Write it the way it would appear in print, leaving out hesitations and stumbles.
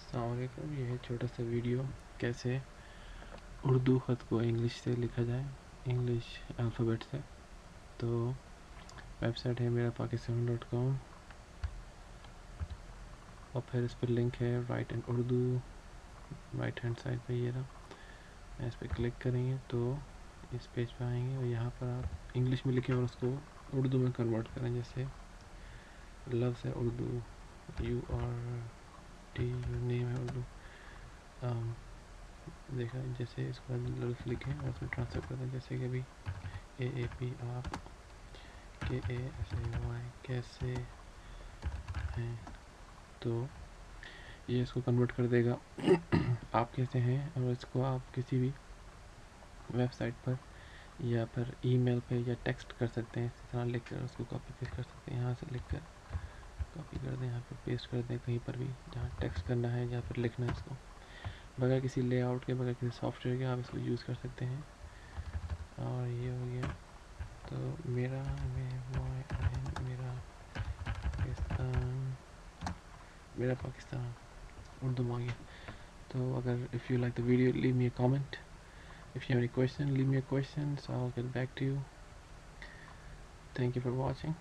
السلام علیکم. یہ ہے چھوٹا سا ویڈیو کیسے اردو خط کو انگلش سے لکھا جائے, انگلش الفابیٹ سے. تو ویب سائٹ ہے میرا pakistan.com اور پھر اس پر لنک ہے right and Urdu, right hand side پہ یہ رہا. اس پہ کلک کریں گے تو اس پیج پہ آئیں گے اور یہاں پر آپ انگلش میں لکھیں اور اس کو اردو میں کنورٹ کریں. جیسے لفظ ہے اردو, یو آر ٹی, نیم ہے اردو. دیکھا جیسے اس کو لفظ لکھیں اور اس میں ٹرانسفر کر دیں. جیسے کہ ابھی اے اے پی آپ, کے اے ایس اے وائی کیسے ہیں, تو یہ اس کو کنورٹ کر دے گا آپ کیسے ہیں. اور اس کو آپ کسی بھی ویب سائٹ پر یا پھر ای میل پہ یا ٹیکسٹ کر سکتے ہیں. اسی طرح لکھ کر اس کو کاپی پیسٹ کر سکتے ہیں. یہاں سے لکھ کر کاپی کر دیں, یہاں پہ پیسٹ کر دیں کہیں پر بھی جہاں ٹیکسٹ کرنا ہے یا پھر لکھنا ہے. اس کو بغیر کسی لے آؤٹ کے, بغیر کسی سافٹ ویئر کے آپ اس کو یوز کر سکتے ہیں. اور یہ ہو گیا. تو میرا پاکستان, میرا پاکستان اردو میں آ گیا. تو اگر if you like the video, leave me a comment. If you have any question, leave me a question, so I'll get back to you. Thank you for watching.